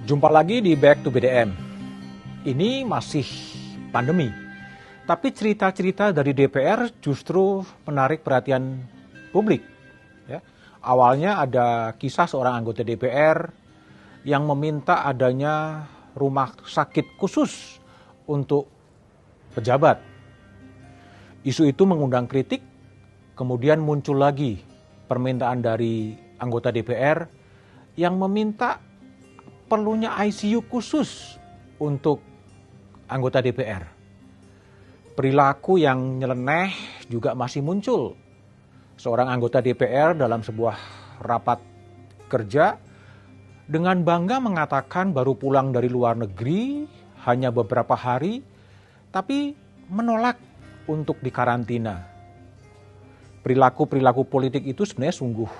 Jumpa lagi di Back to BDM. Ini masih pandemi, tapi cerita-cerita dari DPR justru menarik perhatian publik. Ya. Awalnya ada kisah seorang anggota DPR yang meminta adanya rumah sakit khusus untuk pejabat. Isu itu mengundang kritik, kemudian muncul lagi permintaan dari anggota DPR yang meminta perlunya ICU khusus untuk anggota DPR. Perilaku yang nyeleneh juga masih muncul. Seorang anggota DPR dalam sebuah rapat kerja dengan bangga mengatakan baru pulang dari luar negeri hanya beberapa hari, tapi menolak untuk dikarantina. Perilaku-perilaku politik itu sebenarnya sungguh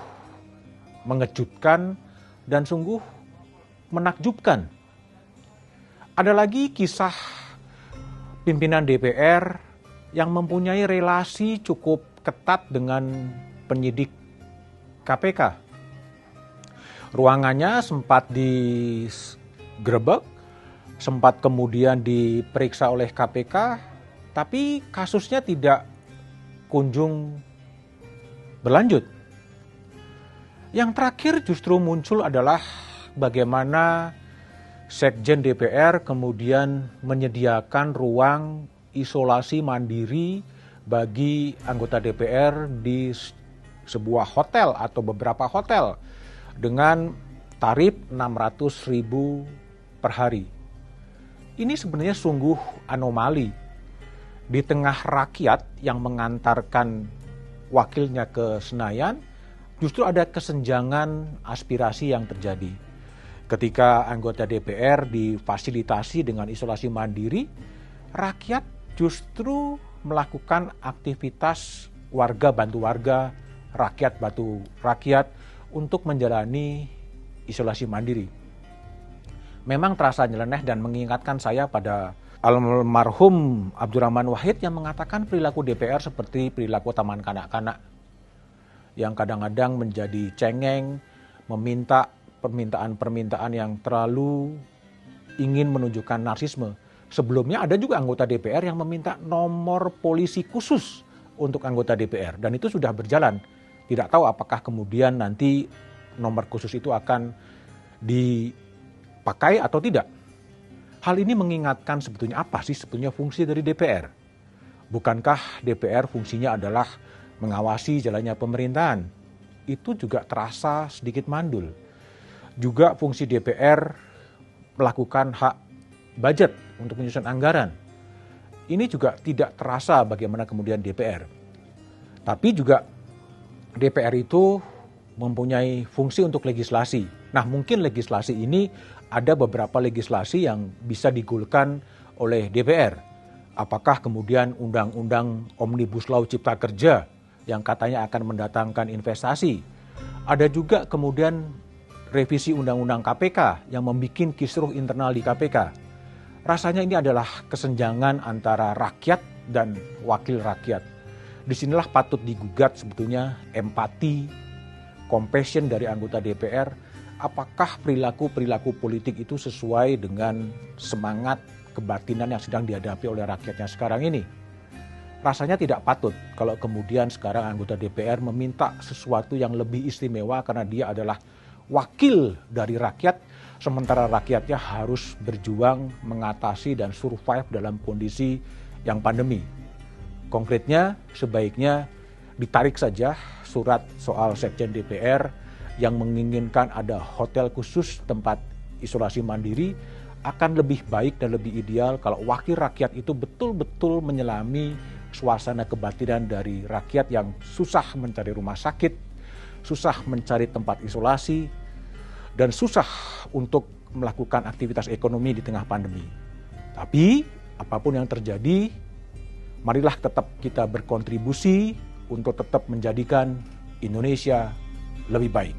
mengejutkan dan sungguh menakjubkan. Ada lagi kisah pimpinan DPR yang mempunyai relasi cukup ketat dengan penyidik KPK. Ruangannya sempat digerebek, sempat kemudian diperiksa oleh KPK, tapi kasusnya tidak kunjung berlanjut. Yang terakhir justru muncul adalah bagaimana Sekjen DPR kemudian menyediakan ruang isolasi mandiri bagi anggota DPR di sebuah hotel atau beberapa hotel dengan tarif 600.000 per hari. Ini sebenarnya sungguh anomali. Di tengah rakyat yang mengantarkan wakilnya ke Senayan, justru ada kesenjangan aspirasi yang terjadi. Ketika anggota DPR difasilitasi dengan isolasi mandiri, rakyat justru melakukan aktivitas warga bantu warga, rakyat bantu rakyat untuk menjalani isolasi mandiri. Memang terasa nyeleneh dan mengingatkan saya pada almarhum Abdurrahman Wahid yang mengatakan perilaku DPR seperti perilaku taman kanak-kanak yang kadang-kadang menjadi cengeng, meminta permintaan-permintaan yang terlalu ingin menunjukkan narsisme. Sebelumnya ada juga anggota DPR yang meminta nomor polisi khusus untuk anggota DPR dan itu sudah berjalan. Tidak tahu apakah kemudian nanti nomor khusus itu akan dipakai atau tidak. Hal ini mengingatkan sebetulnya apa sih sebetulnya fungsi dari DPR? Bukankah DPR fungsinya adalah mengawasi jalannya pemerintahan? Itu juga terasa sedikit mandul. Juga fungsi DPR melakukan hak budget untuk menyusun anggaran. Ini juga tidak terasa bagaimana kemudian DPR. Tapi juga DPR itu mempunyai fungsi untuk legislasi. Nah, mungkin legislasi ini ada beberapa legislasi yang bisa digulirkan oleh DPR. Apakah kemudian undang-undang Omnibus Law Cipta Kerja yang katanya akan mendatangkan investasi. Ada juga kemudian revisi undang-undang KPK yang membuat kisruh internal di KPK. Rasanya ini adalah kesenjangan antara rakyat dan wakil rakyat. Disinilah patut digugat sebetulnya empati, compassion dari anggota DPR. Apakah perilaku-perilaku politik itu sesuai dengan semangat kebatinan yang sedang dihadapi oleh rakyatnya sekarang ini? Rasanya tidak patut kalau kemudian sekarang anggota DPR meminta sesuatu yang lebih istimewa karena dia adalah wakil dari rakyat, sementara rakyatnya harus berjuang mengatasi dan survive dalam kondisi yang pandemi. Konkretnya, sebaiknya ditarik saja surat soal Sekjen DPR yang menginginkan ada hotel khusus tempat isolasi mandiri. Akan lebih baik dan lebih ideal kalau wakil rakyat itu betul-betul menyelami suasana kebatinan dari rakyat yang susah mencari rumah sakit, susah mencari tempat isolasi, dan susah untuk melakukan aktivitas ekonomi di tengah pandemi. Tapi apapun yang terjadi, marilah tetap kita berkontribusi untuk tetap menjadikan Indonesia lebih baik.